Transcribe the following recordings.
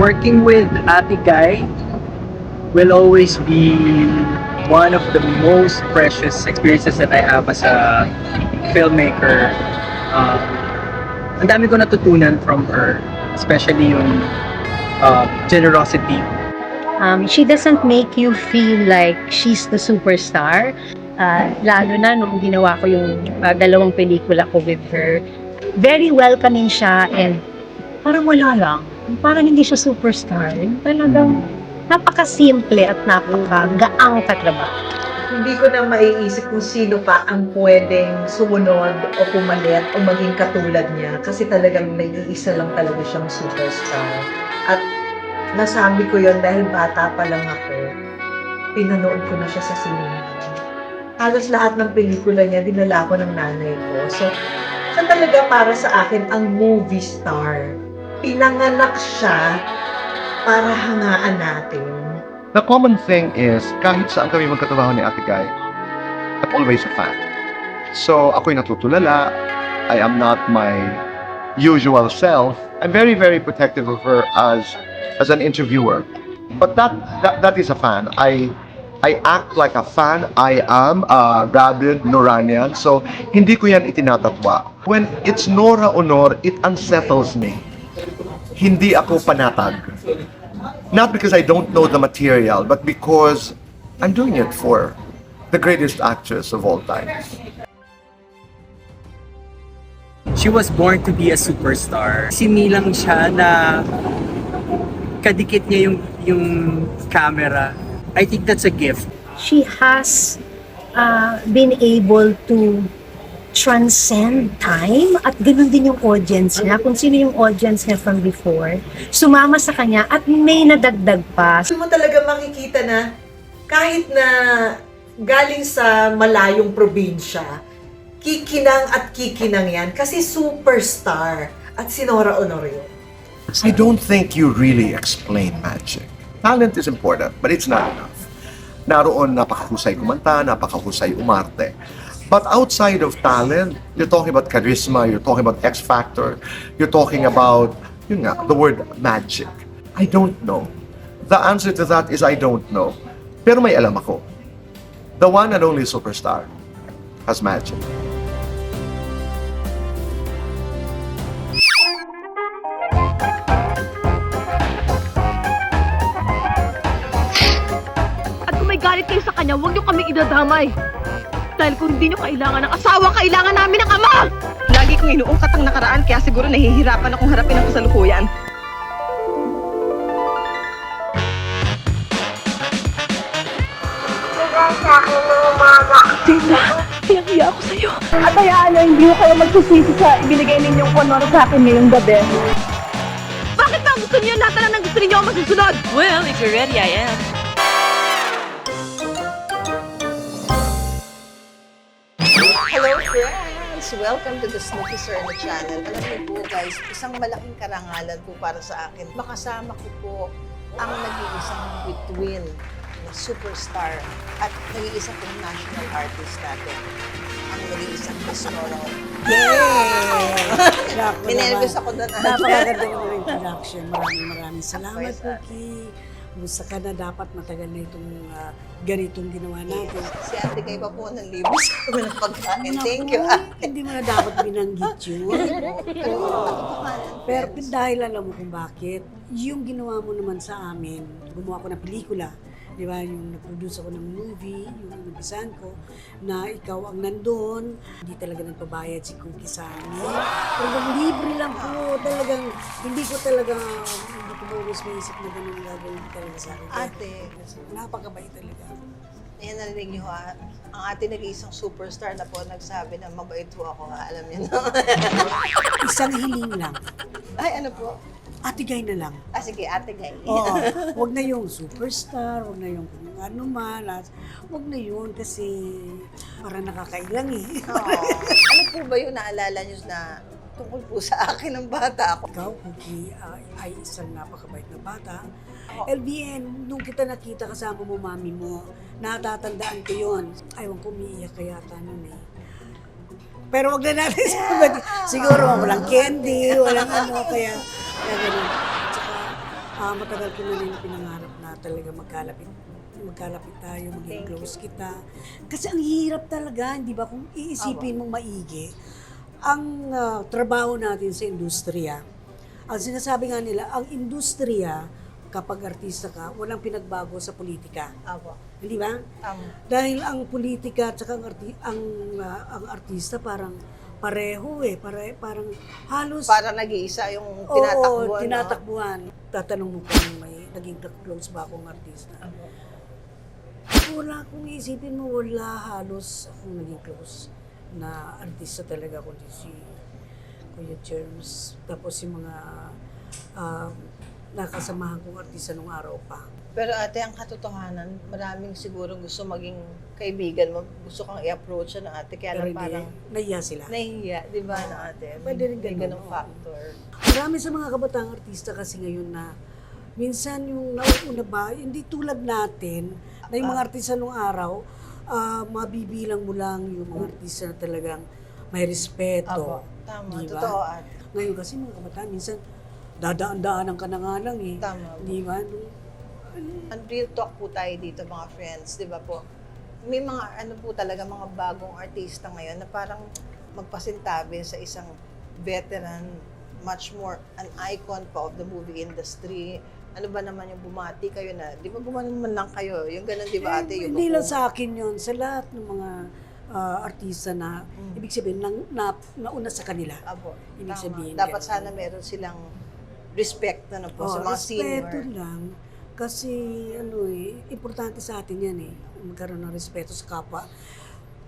Working with Ate Guy will always be one of the most precious experiences that I have as a filmmaker. Um, ang dami ko natutunan from her, especially yung generosity. She doesn't make you feel like she's the superstar. Lalo na nung ginawa ko yung dalawang pelikula ko with her. Very welcoming siya and parang wala lang. Parang hindi siya superstar. Talagang napaka-simple at napaka-gaang katrabaho. Hindi ko na maiisip kung sino pa ang pwedeng sumunod o pumalit o maging katulad niya kasi talagang nag-iisa lang talaga siyang superstar. At nasabi ko yon dahil bata pa lang ako. Pinanood ko na siya sa cinema. Halos lahat ng pelikula niya dinala ko ng nanay ko. So, siya talaga para sa akin ang movie star. Pinanganak siya para hangaan natin. The common thing is, kahit saan kami magkatrabaho ni Ate Guy, I'm always a fan. So, ako'y natutulala. I am not my usual self. I'm very, very protective of her as an interviewer. But that is a fan. I act like a fan. I am a rabid Noranian. So, hindi ko yan itinatatwa. When it's Nora Honor, it unsettles me. Hindi ako panatag. Not because I don't know the material, but because I'm doing it for the greatest actress of all times. She was born to be a superstar. Sinilang siya na kadikit niya yung camera. I think that's a gift. She has been able to transcend time at ganoon din yung audience niya. Kung sino yung audience niya from before, sumama sa kanya at may nadagdag pa. Gusto mo talaga makikita na kahit na galing sa malayong probinsya, kikinang at kikinang yan kasi superstar at si Nora Honor yun. I don't think you really explain magic. Talent is important, but it's not enough. Naroon napakahusay kumanta, napakahusay umarte. But outside of talent, you're talking about charisma, you're talking about X factor, you're talking about, yun nga, the word magic. I don't know. The answer to that is I don't know. Pero may alam ako. The one and only superstar has magic. At kung may galit kayo sa kanya, huwag niyo kami idadamay. Dahil kung hindi nyo kailangan ng asawa, kailangan namin ng ama! Lagi kong inuungkat ang nakaraan, kaya siguro nahihirapan akong harapin ang kasalukuyan. Tina, hiyang-hiya ako sa'yo. At hayaan na hindi ko kayo magsisisi sa ibinigay ninyong honor sa akin ngayong gabi. Bakit ba gusto niyo lahat na lang ng gusto ninyo ang masusunod? Well, if you're ready, I am. Hello friends! Welcome to the Snooki Serna channel. Alam niyo po guys, isang malaking karangalan po para sa akin. Makasama ko po ang nag-iisang between na superstar at nag-iisang pong national artist natin. Ang nag-iisang Miss Nora. Yay! Minervous ako doon. Napakaganda mo ng introduction. Maraming salamat, Cookie. Kumusta ka na, dapat matagal na itong ganitong ginawa natin. Si Ate Kay pa po ng libo sa amin ng pagkain. Thank you, Naku, Ate. hindi mo na dapat binanggit yun. Pero dahil alam mo kung bakit, yung ginawa mo naman sa amin, gumawa ko ng pelikula, di ba, yung nag-produce ako ng movie, yung nagpisan ko, na ikaw ang nandun, hindi talaga nagpabayad si Cookie sa amin. Talagang libre lang po, talagang, hindi ko always maisip na ganun ang gagawin talaga sa akin. Ate. Napakabait talaga. Ayan, narinig niyo ha. Ang ate nag-iisang superstar na po nagsabi na mabait po ako ha. Alam niyo na. Isang hiling lang. Ay, ano po? Atigay na lang. Ah, sige, Ate Gay. Oo. Wag na yung superstar, wag na yung kung ano man. Wag na yun kasi para nakakailang eh. Oo. Ano po ba yung naalala niyo na tungkol po sa akin ng bata ako? Ikaw, Cookie, ay isang napakabait na bata. LBN, nung kita nakita kasama mo, mami mo, natatandaan ko yun. Aywan ko, umiiyak kaya nun eh. Pero wag na natin sabi, siguro walang candy, walang ano, kaya ganun. Tsaka, Matagal ko na rin pinangarap na talaga magkalapit tayo, maging close kita. Kasi ang hirap talaga, di ba, kung iisipin mong maigi, ang trabaho natin sa industriya. Ang sinasabi nga nila, ang industriya, kapag artista ka, walang pinagbago sa politika. Apo. Hindi ba? Tama. Dahil ang politika at saka ang artista parang pareho parang halos Para nag-iisa yung tinatakbuhan. Oo, tinatakbuhan. Tatanong mo kung may naging close ba akong artista. No? Wala, kung isipin mo, wala halos akong naging close na artista talaga, kundi si Kuya Germs. Tapos yung mga nakasamahan kong artista nung araw pa. Pero ate, ang katotohanan, maraming siguro gusto maging kaibigan mo. Gusto kang i-approach na ate, kaya Pero lang parang nahiya sila. nahihiya, di ba na ate? Pwede rin May ganun, ganung oo. factor. Marami sa mga kabataang artista kasi ngayon na minsan yung nauuna ba, hindi tulad natin, na yung mga artista nung araw, mabibilang mo lang yung mga artista na talagang may respeto. Apo. Tama, Di ba? totoo ate. Ngayon kasi mga kabataan, minsan dadaan-daanan ka na nga lang eh. Tama. Di ba? Ang real talk po tayo dito mga friends, di ba po? May mga ano po talaga, mga bagong artista ngayon na parang magpasintabi sa isang veteran, much more an icon pa of the movie industry. Ano ba naman yung bumati kayo na, di ba gumanon man lang kayo? Yung ganun, di ba ate? Yung Hindi lang sa akin yun, sa lahat ng mga artista na, ibig sabihin, nauna sa kanila. Apo, Ibig tama. sabihin, Dapat ganun. sana meron silang respect na po sa mga respeto senior. lang. Kasi, importante sa atin yan magkaroon ng respeto sa kapwa.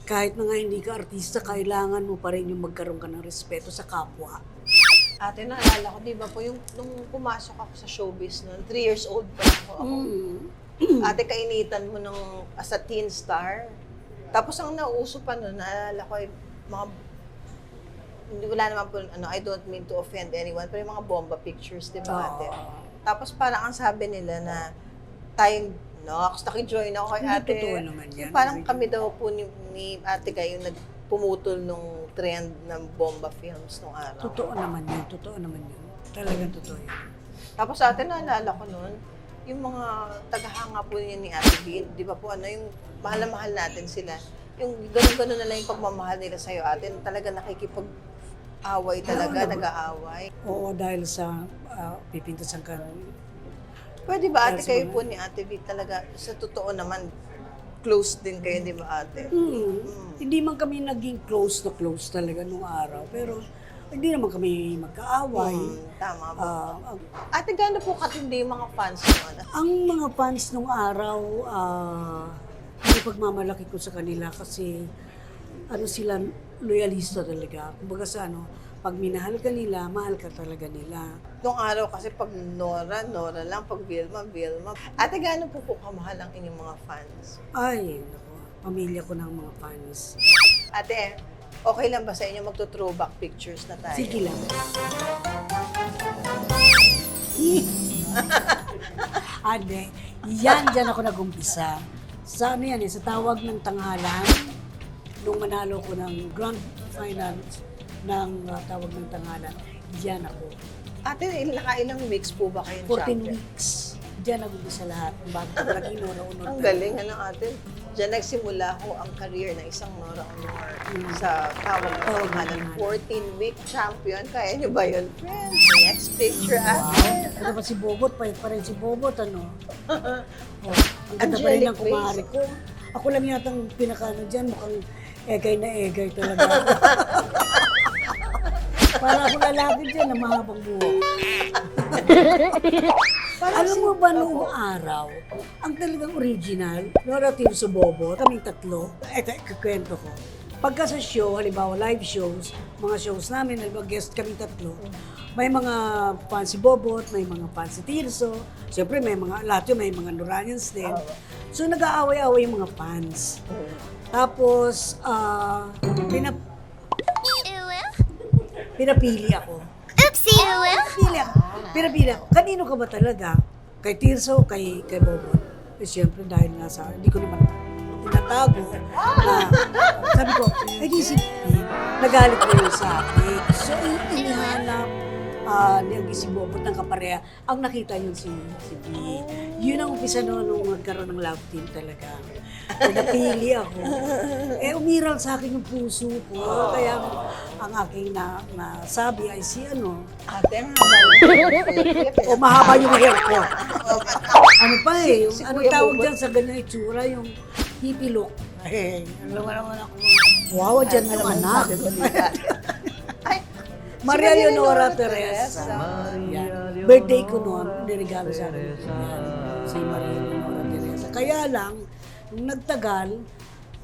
Kahit na nga hindi ka artista, kailangan mo pa rin yung magkaroon ka ng respeto sa kapwa. Ate, naalala ko, di ba po, yung nung pumasok ako sa showbiz noon, 3 years old pa lang ako. Ate, kainitan mo nung as a teen star. Tapos ang nauuso pa noon, naalala ko, mga, hindi wala naman po, I don't mean to offend anyone, pero yung mga bomba pictures, di ba ate? Tapos parang ang sabi nila na tayong, nakijoin ako kay Hindi ate. totoo naman yan. Parang kami daw po ni ate kayo nagpumutol nung trend ng bomba films nung araw. Totoo naman yun. Talagang totoo yun. Tapos ate, naalala ko noon, yung mga tagahanga po niya ni Ate Bean, di ba po, yung mahal na mahal natin sila. Yung gano'n-gano'n na lang yung pagmamahal nila sa'yo, ate, talaga nakikipag-away talaga, nag-aaway. Oo, dahil sa pipintasan ka. Pwede ba ate Yes, kayo ma'am. po ni Ate Bean talaga, sa totoo naman, close din kayo, di ba ate? Hindi man kami naging close na close talaga nung araw. Pero hindi naman kami magkaaway. Tama po. Ah, Ate, gaano po katindi yung mga fans mo? ang mga fans nung araw, hindi pagmamalaki ko sa kanila kasi sila loyalista talaga. Kumbaga sa pag minahal ka nila, mahal ka talaga nila. Nung araw kasi pag Nora lang, pag Vilma. Ate, gaano po kamahal ang inyong mga fans? Ay, naku, pamilya ko ng mga fans. Ate, okay lang ba sa inyo magto-throwback pictures na tayo? Sige lang. Ade, dyan ako nag-umpisa. Sa sa tawag ng tanghalan, nung manalo ko ng grand finals ng tawag ng tanghalan, dyan ako. Ate, nakailang weeks po ba kayong 14 champion? weeks. Dyan nag-umpisa lahat. Bago ko lagi unod. Ang galing, ate. Diyan nagsimula ho ang career ng isang Nora Honor sa tawag ng tanghalan. 14-week champion. Kaya niyo ba yun, friends? Next picture, ate. Ano ba si Bobot? Pahit pa rin si Bobot, Oh, ang ganda pa rin Angelic ng kumari ko. Ako lang yatang pinakano dyan, mukhang egay na egay talaga ako. Para ako lalaki dyan na mahabang buhok. Alam mo ba noong araw, ang talagang original, Nora Tirso Bobo, kaming tatlo, eto, ikukwento ko. Pagka sa show, halimbawa live shows, mga shows namin, halimbawa guest kaming tatlo, may mga fans si Bobot, may mga fans si Tirso, siyempre lahat yun, may mga Noranians din. So nag-aaway-aaway yung mga fans. Tapos, pinapili ako. Pinapili ako. Kanino ka ba talaga? Kay Tirso, kay Bobot? Eh siyempre dahil hindi ko naman tinatago na sabi ko, di si Pete, nagalit na yun sa akin. So inihanap niyang isibobot ng kapareha, ang nakita yun si B. Yun ang umpisa nung nagkaroon ng love team talaga. Napili ako. Umiral sa akin yung puso ko. Kaya ang aking nasabi ay si Ate, ang haba ng o mahaba yung hair ko. Ano pa eh, Si ano Kuya tawag Bobot. dyan sa ganyang itsura, yung hippie look. Alam mo naman ako. Wow, dyan yung anak. Ay, Maria si Leonora Teresa. Yan. Birthday ko noon, niregalo sa akin. Yan, si Maria Leonora Teresa. Kaya lang, nung nagtagal,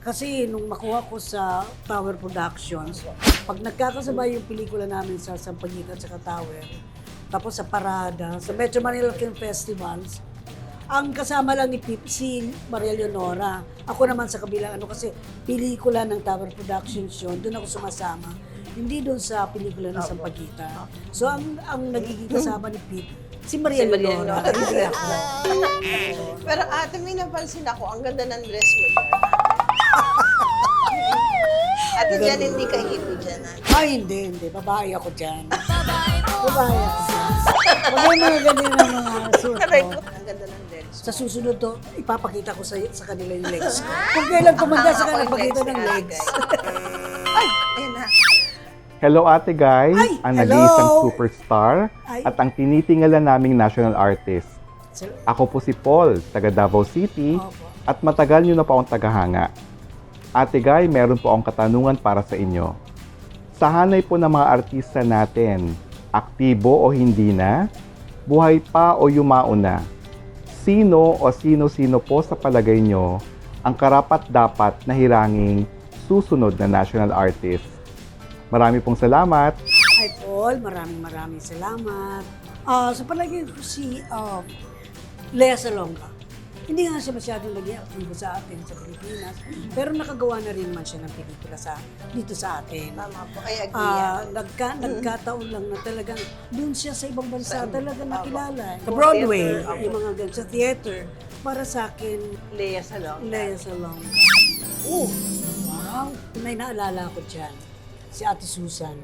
kasi nung makuha ko sa Tower Productions, pag nagkakasabay yung pelikula namin sa Sampaguita at saka Tower, tapos sa Parada, sa Metro Manila Film Festivals, ang kasama lang ni Pip, si Maria Leonora. Ako naman sa kabilang kasi pelikula ng Tower Productions yun, doon ako sumasama. Hindi doon sa pelikula ng Sampaguita. So ang nagiging kasama ni Pip, si Maria Leonora. Hindi ako. Pero ate, may napansin ako, ang ganda ng dress mo dyan. Ate, dyan hindi ka hippie dyan. Ay, hindi. Babae ako dyan. Babae ako dyan. Huwag yung mga ganyan ng mga suot Aray ko. ko, ang ganda ng dress. Sa susunod to, ipapakita ko sa kanila yung legs ko. Kung kailan tumanda sa kanila, pagkita ng legs. Ay, ayun na. Hello Ate Guy, Ay, ang hello. nag-iisang superstar Ay. at ang tinitingalan naming national artist. Ako po si Paul, taga Davao City, Opo. at matagal nyo na po akong tagahanga. Ate Guy, meron po akong katanungan para sa inyo. Sa hanay po ng mga artista natin, aktibo o hindi na, buhay pa o yumao na, sino o sino-sino po sa palagay nyo ang karapat-dapat na hiranging susunod na national artist? Marami pong salamat. Hi Paul, maraming salamat. Sa palagay ko si Lea Salonga. Hindi nga siya masyadong naging aktibo sa atin sa Pilipinas, pero nakagawa na rin man siya ng pelikula dito sa atin. Tama po, I agree yan. Nagkataon lang na talagang doon siya sa ibang bansa talaga nakilala. Sa Sa Broadway, theater, yung mga ganun, sa theater, para sa akin, Lea Salong. Lea Salonga. Oh, wow! May naalala ko dyan, si Ate Susan.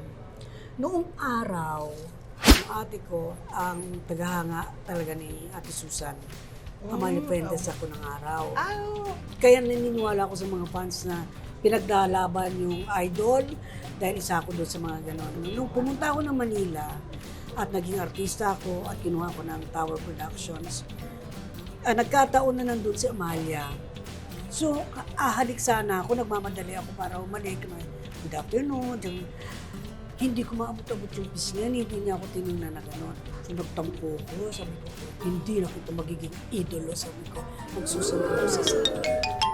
Noong araw, yung ate ko, ang tagahanga talaga ni Ate Susan. Amalia Fuentes ako ng araw. Kaya naniniwala ako sa mga fans na pinagdalaban yung idol dahil isa ako doon sa mga ganon. Nung pumunta ako ng Manila at naging artista ako at kinuha ko ng Tower Productions, nagkataon na nandun si Amalia. So, ahalik sana ako, nagmamadali ako para umalik. Good afternoon. Hindi ko maabot-abot yung pisngan, hindi niya ako tinignan na gano'n. So, nagtampo ko, sabi ko, hindi na kita magiging idolo, sabi ko. Magsusunod ko sa sarili.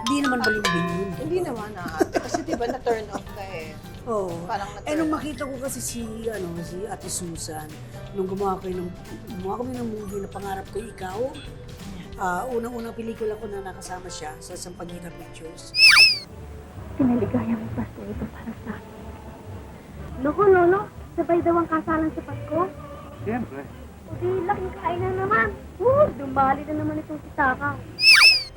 Hindi naman balimbing yun. Hindi naman ate, kasi diba na-turn off ka eh. Oo. Parang na-turn Nung off. makita ko kasi si Ate Susan, nung gumawa kami ng movie na Pangarap Ko Ikaw, unang-unang pelikula ko na nakasama siya sa Sampaguita Pictures. Pinaligaya mo ba ito para sa akin? Loko, Lolo, sabay daw ang kasalan sa Pasko? Siyempre. O di, laking kainan naman. Dumali na naman itong si Taka.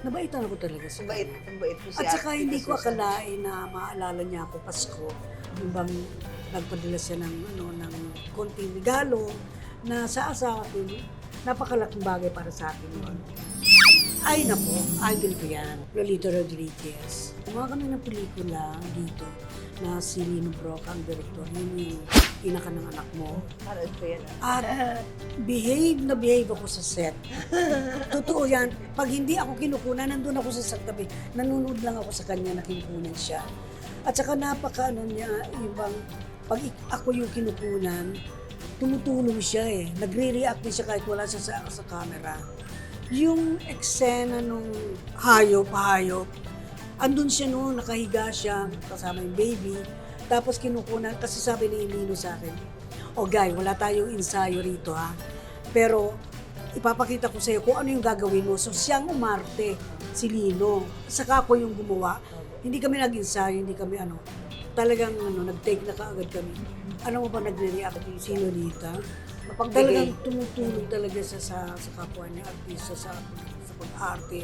Nabaitan ako talaga sa Bait, kanya. ang bait po si At saka Ate hindi ko Susan. akalain na maalala niya ako Pasko. Yung bang nagpadala siya ng konting regalo na sa akin, napakalaking bagay para sa akin yun. Ay nako, idol ko yan. Lolito Rodriguez. Gumawa kami ng pelikula dito na si Lino Broca ang director. Yun yung inaka ng anak mo. Parang ko yan. At behave ako sa set. Totoo yan. Pag hindi ako kinukunan, nandun ako sa tabi. Nanonood lang ako sa kanya na kinukunan siya. At saka niya, ibang, pag ako yung kinukunan, tumutulong siya eh. Nagre-react din siya kahit wala siya sa camera. Yung eksena nung hayop, andun siya noon, nakahiga siya, kasama yung baby. Tapos kinukunan, kasi sabi ni Lino sa akin, Guy, wala tayong ensayo rito ha. Pero ipapakita ko sa'yo kung ano yung gagawin mo. So siyang umarte, si Lino. Saka ako yung gumawa. Hindi kami nag-ensayo, hindi kami talagang nag-take na kaagad kami. Ano mo ba nagre-react yung Senorita? Talagang tumutulong talaga siya sa kapwa niya, artista sa pag-arte.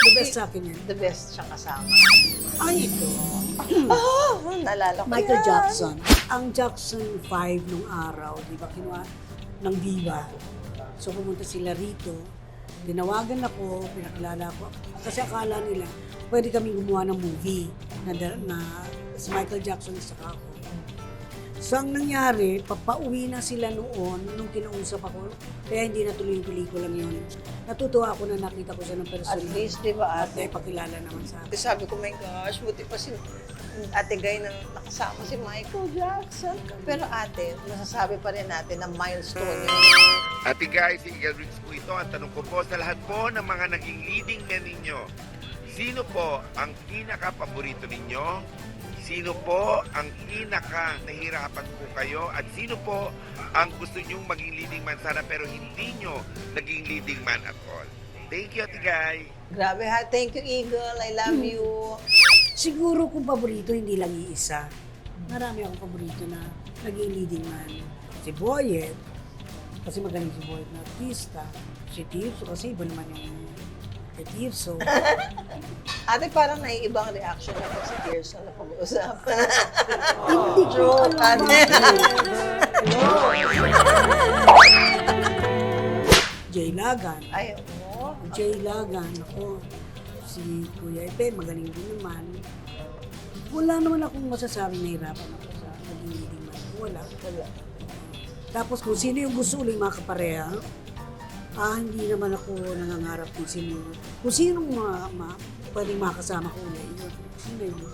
The best sa akin yan. The best siya kasama. Ay, ito. Oh, naalala ko Michael yan. Jackson. Ang Jackson 5 nung araw, di ba, kinuha ng diva. So pumunta sila rito. Tinawagan ako, pinakilala ko. Kasi akala nila, pwede kaming gumawa ng movie na si Michael Jackson sa ako. So ang nangyari, papauwi na sila noon nung kinausap ako. Kaya hindi natuloy yung pelikula yun. Natutuwa ako na nakita ko siya ng At personal. least, di ba, At ate? pakilala naman sa akin. Sabi ko, my gosh, buti pa si Ate Guy na nakasama si Michael Jackson. Pero ate, masasabi pa rin natin na milestone yun. Ate guys, si Eagle Rings po ito. Ang tanong ko po sa lahat po ng mga naging leading men ninyo, sino po ang pinaka-paborito ninyo? Sino po ang pinaka-nahirapan po kayo? At sino po ang gusto nyong maging leading man sana pero hindi nyo naging leading man at all? Thank you, Ate Guy. Grabe ha. Thank you, Eagle. I love you. Siguro kung paborito, hindi lang iisa. Marami akong paborito na naging leading man. Si Boyet, kasi magaling si Boyet na artista. Si Tirso, kasi iba naman yung kay Tirso. Ate, parang naiibang reaction na si Tirso na pag-uusapan. Hindi ko Joke, alam ate. Jay Lagan. Ay, oo. Jay Lagan, ako. Si Kuya Epe, magaling din naman. Wala naman akong masasabing nahirapan ako sa naging leading man. Wala. Wala. Tapos kung sino yung gusto ulit makapareha, hindi naman ako nangangarap kung sino. Kung sino pwedeng makasama ko ulit. Yun. Sino yun?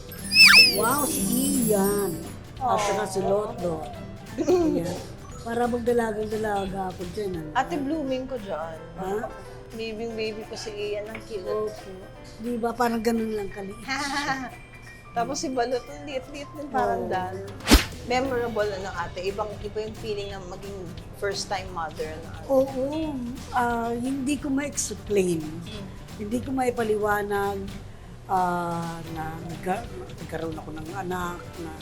Wow, si Ian. At saka si Lotlo. Ayan. Para magdalagang-dalaga ako dyan. Ano? Ate, blooming ko dyan. Ha? Baby ko si Ian, ang cute. Opo. Di ba parang ganun lang kaliit. Tapos si Balot, ang liit-liit din parang Dan. Memorable na ate. Iba yung feeling na maging first-time mother na ate. Oo. Hindi ko ma-explain. Hindi ko maipaliwanag na nagkaroon ako ng anak na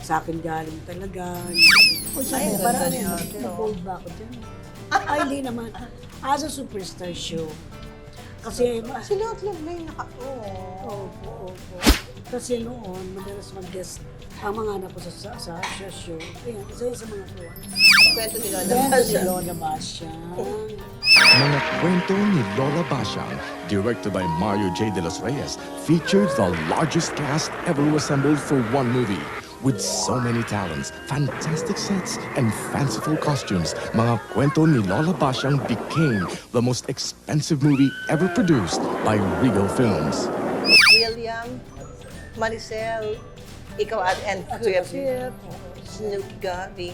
sa akin galing talaga. O Ay, siya, ganda parang niya, ate, oh. na-bold ba ako dyan? Ay, hindi naman. As a superstar show. Kasi, Si Lotlo na yung opo. Kasi noon, madalas mag-guest ang mga anak ko sa show. Ayan, isa yun sa mga kuha. Kwento ni Lola Kwento ni Basha. Lola Basha. Mga kwento ni Lola Bashang, directed by Mario J. De Los Reyes, featured the largest cast ever assembled for one movie. With so many talents, fantastic sets, and fanciful costumes, Mga Kwento ni Lola Bashang became the most expensive movie ever produced by Regal Films. William, Maricel, ikaw and Kuya Snoop Gabi.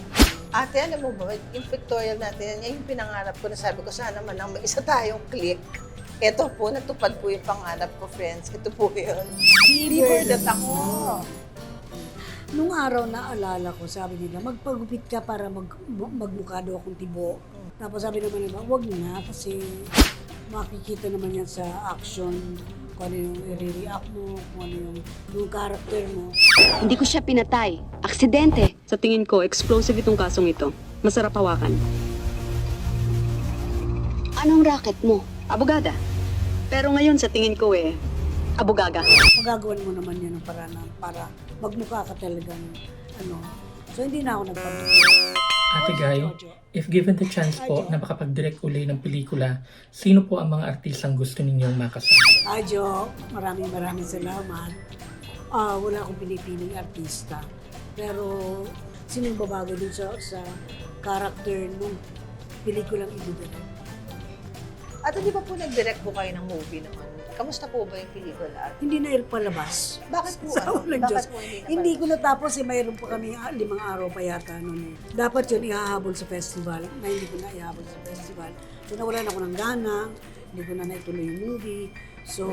Ate, alam mo ba, yung pictorial natin, yan yung pinangarap ko na sabi ko, sana man lang may isa tayong click. Ito po, natupad po yung pangarap ko, friends. Ito po yun. Liver that ako. Nung araw naalala ko, sabi nila, magpagupit ka para magmukha daw akong tibo. Tapos sabi naman nila, wag na kasi makikita naman yan sa action, kung ano yung i-react mo, kung ano yung character mo. Hindi ko siya pinatay. Aksidente. Sa tingin ko, explosive itong kasong ito. Masarap hawakan. Anong racket mo? Abogada. Pero ngayon, sa tingin ko abogaga. Magagawan mo naman yan ng paraan para magmukha ka talagang So hindi na ako nagpapagupit. Ate Guy, if given the chance po na makapag-direct uli ng pelikula, sino po ang mga artistang gusto ninyong makasama? Jo, maraming salamat. Wala akong pinipiling artista. Pero sino yung babago dun sa character nung pelikulang ibigay? At di ba po nag-direct po kayo ng movie naman? Kamusta po ba yung pelikula? Hindi na palabas. Bakit po? Sa walang Bakit Diyos. po Hindi ko natapos mayroon pa kami 5 araw pa yata noon . Dapat yun ihahabol sa festival, na hindi ko na ihahabol sa festival. So nawalan ako ng gana, hindi ko na naituloy yung movie. So,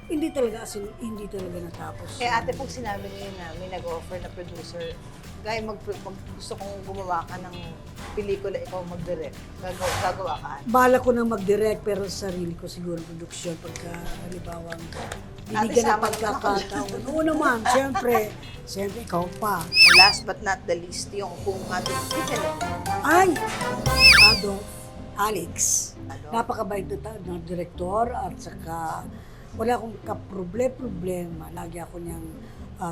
hindi talaga natapos. Eh ate, pag sinabi niyo na may nag-offer na producer, Guy, gusto kong gumawa ka ng pelikula, ikaw mag-direct. Gagawa ka? Bala ko na mag-direct pero sa sarili ko siguro production pagka halimbawang binigyan ng pagkakataon. Oo naman, siyempre ikaw pa. Last but not the least, yung kung ating Ay! Alex. Napakabait na direktor at saka wala akong kaproblema. Lagi ako niyang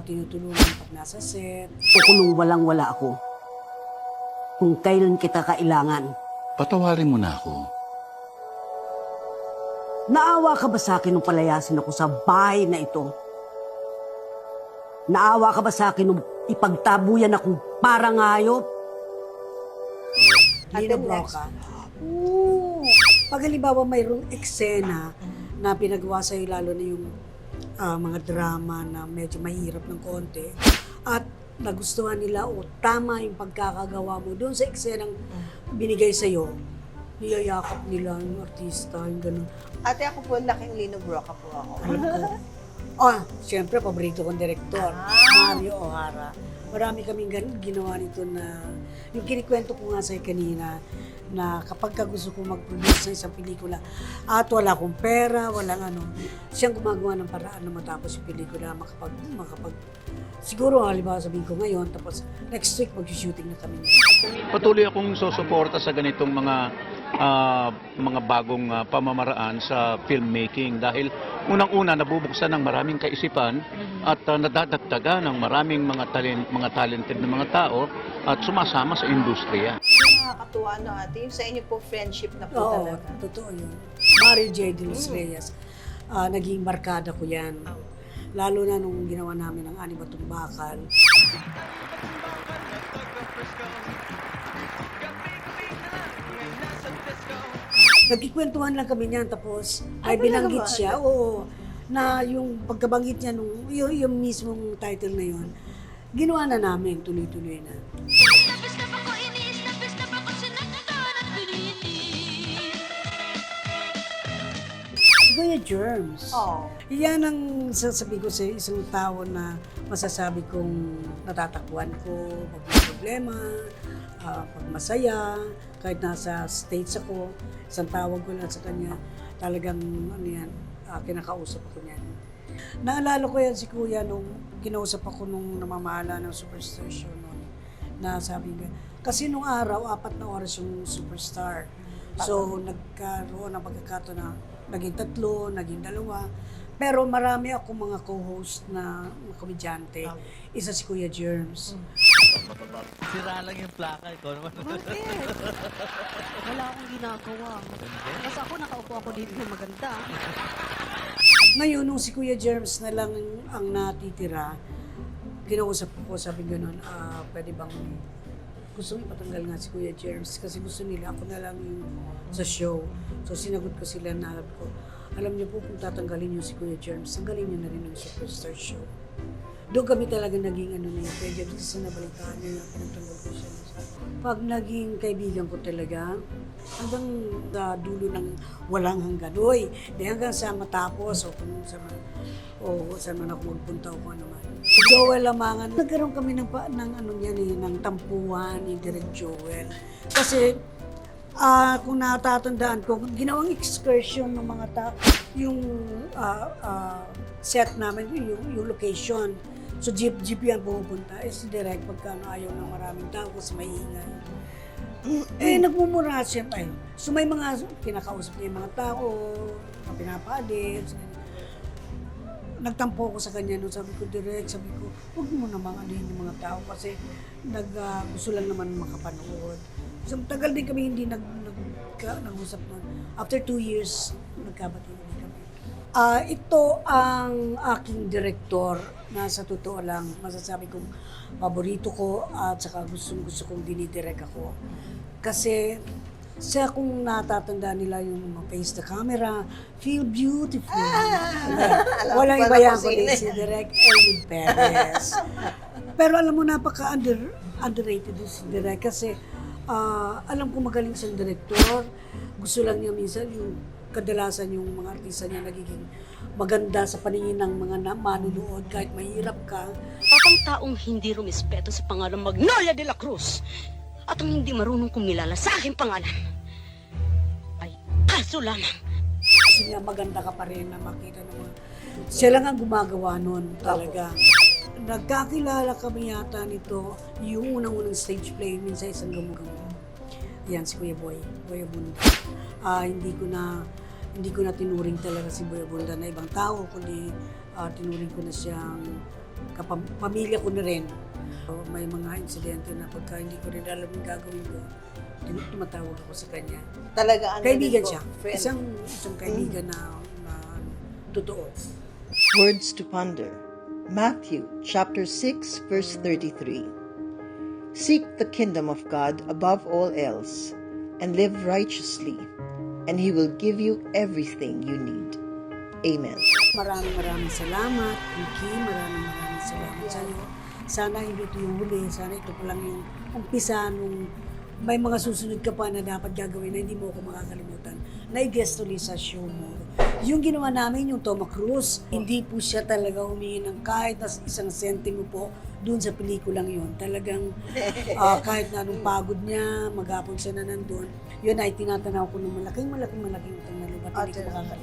tinutulungan pag nasa set. O kung walang-wala ako, kung kailan kita kailangan. Patawarin mo na ako. Naawa ka ba sa akin nung palayasin ako sa bahay na ito? Naawa ka ba sa akin nung ipagtabuyan akong parang hayop? Lino Broca. Pag halimbawa mayroong eksena na pinagawa sa'yo, lalo na yung mga drama na medyo mahirap ng konti, at nagustuhan nila o tama yung pagkakagawa mo doon sa eksenang binigay sa'yo, niyayakap nila yung artista, yung gano'n. Ate, ako po, laking Lino Broca po ako. Alam ko. Siyempre, paborito kong direktor, Mario O'Hara. Marami kaming ginawa nito na, yung kinikwento ko nga sa'yo kanina, na kapag gusto ko mag-produce ng isang pelikula at wala akong pera, walang ano, siyang gumagawa ng paraan na matapos yung pelikula, makapag siguro halimbawa sabihin ko ngayon, tapos next week mag-shooting na kami. Patuloy akong susuporta sa ganitong mga bagong pamamaraan sa filmmaking dahil unang-una nabubuksan ng maraming kaisipan at nadadagdagan ng maraming mga talented na mga tao at sumasama sa industriya. Nakakatuwa no ate, yung sa inyo po friendship na po Oo, talaga. totoo yun. Mario J. De Los Reyes, naging barkada ko yan. Lalo na nung ginawa namin ang Ani Batong Bakal. Nagkikwentuhan lang kami niyan, tapos ay binanggit siya, oo, na yung pagkabanggit niya nung yung mismong title na yun, ginawa na namin, tuloy-tuloy na. Kuya Germs. Yan ang sasabi ko sa isang tao na masasabi kong natatakbuhan ko pag may problema, pag masaya, kahit nasa States ako, isang tawag ko lang sa kanya, talagang kinakausap ako niyan. Naalala ko yan si Kuya nung kinausap ako nung namamahala ng Superstar show noon, na sabi nga, kasi nung araw, 4 na oras yung Superstar. So, nagkaroon ng pagkakato na naging 3, naging 2. Pero marami ako mga co-host na komedyante. Isa si Kuya Germs. Sira lang yung plaka. Ikaw naman. Bakit? Wala akong ginagawa. Kasi ako nakaupo ako dito na maganda. Ngayon, nung si Kuya Germs na lang ang natitira, kinausap ko, sabi gano'n, pwede bang gusto mo ipatanggal nga si Kuya Germs kasi gusto nila ako na lang yung sa show. So sinagot ko sila na ko, alam niyo po kung tatanggalin niyo si Kuya Germs, tanggalin niyo na rin ang Superstar show. Doon kami talaga naging na yung Kuya Germs kasi nabalitaan niya na pinagtanggol ko siya. Pag naging kaibigan ko talaga, hanggang sa dulo ng walang hanggan. Uy, di hanggang sa matapos o kung saan man ako magpunta o kung ano man. Joel Lamangan, nagkaroon kami ng ng tampuhan ni Direk Joel. Kasi kung natatandaan ko, ginawang excursion ng mga yung set namin, yung location. So jeep yan pumupunta. Si Direk pagka ayaw ng maraming tao kasi may ingay. Nagmumura siya pa. So may mga pinakausap niya yung mga tao, mga pinapaalis. Nagtampo ko sa kanya nung sabi ko, Direk, sabi ko, huwag mo namang alihin yung mga tao kasi gusto lang naman makapanood. So tagal din kami hindi nag-usap nun. After 2 years, nagkabati kami. Ito ang aking direktor na sa totoo lang masasabi kong paborito ko at saka gusto kong dinidirect ako. Kasi siya kung natatanda nila yung face the camera, feel beautiful. Walang iba yan kundi si Direk Elwood Perez. Pero alam mo, underrated si Direk kasi alam ko magaling siyang direktor. Gusto lang niya minsan yung kadalasan yung mga artista niya nagiging maganda sa paningin ng mga manunood kahit mahirap ka. Ang taong hindi rumispeto sa pangalan Magnolia de la Cruz at ang hindi marunong kumilala sa aking pangalan ay kaso lamang. Kasi niya maganda ka pa rin na makita naman. Siya lang ang gumagawa nun talaga. Nagkakilala kami yata nito yung unang-unang stage play minsan isang gamo-gamo. Yan si Kuya Boy Abunda. Hindi ko na hindi ko na tinuring talaga si Boy Abunda na ibang tao, kundi tinuring ko na siyang pamilya ko na rin. May mga insidente na pagka hindi ko rin alam yung gagawin ko, tumatawag ako sa kanya. Talaga ano Kaibigan din po, siya. friend. Isang kaibigan na totoo. Words to ponder. Matthew chapter 6 verse 33. Seek the kingdom of God above all else and live righteously, and He will give you everything you need. Amen. Maraming salamat, Vicky. Maraming salamat sa iyo. Sana hindi ito yung huli. Sana ito pa lang yung umpisa nung may mga susunod ka pa na dapat gagawin na hindi mo ako makakalimutan. Na-guest ulit sa show mo. Yung ginawa namin, yung Toma Cruz, hindi po siya talaga humingi ng kahit na isang sentimo po doon sa pelikulang yun. Talagang kahit na anong pagod niya, maghapon siya na nandun, yun ay tinatanaw ko ng malaking utang na loob at hindi ko makakalimutan.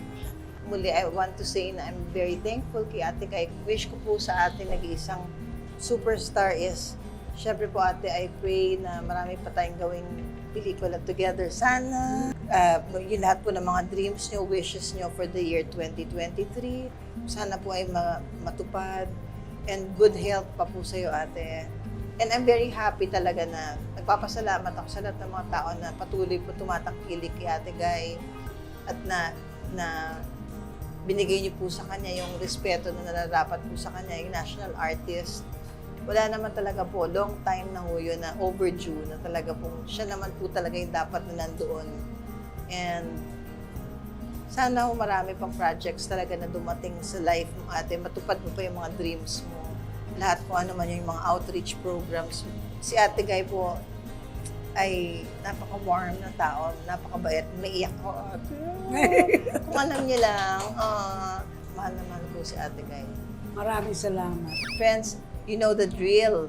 Muli, I want to say na I'm very thankful kay Ate Kay. Wish ko po sa atin nag-iisang superstar is, syempre po Ate, I pray na marami pa tayong gawing pelikula together. Sana yung lahat po ng mga dreams nyo, wishes nyo for the year 2023, sana po ay matupad and good health pa po sa iyo, Ate. And I'm very happy talaga na nagpapasalamat ako sa lahat ng mga tao na patuloy po tumatangkilik kay Ate Guy at na binigay niyo po sa kanya yung respeto na nararapat po sa kanya, yung national artist. Wala naman talaga po, long time na ho yun na overdue na talaga po, siya naman po talaga yung dapat na nandoon. And sana ho marami pang projects talaga na dumating sa life mo, Ate, matupad mo pa yung mga dreams mo. Lahat po ano man yung mga outreach programs. Si Ate Guy po ay napaka-warm na tao, napakabait, naiyak ko. Kung alam niyo lang, mahal na mahal ko si Ate Guy. Maraming salamat. Friends, you know the drill.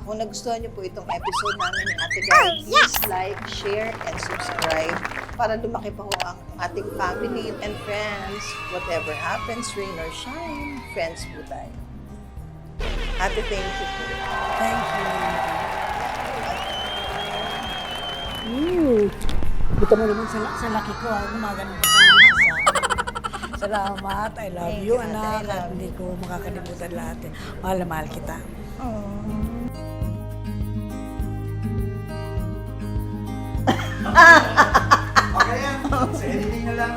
Kung nagustuhan niyo po itong episode namin ni Ate Guy, please like, share, and subscribe para lumaki pa ho ang ating family and friends. Whatever happens, rain or shine, friends po tayo. Ate, thank you po. Thank you. Buta mo naman sa laki ko, gumagano ka sa salamat, I love you, anak. At hindi ko makakalimutan lahat. Mahal na mahal kita. Okay yan. Sa editing na lang.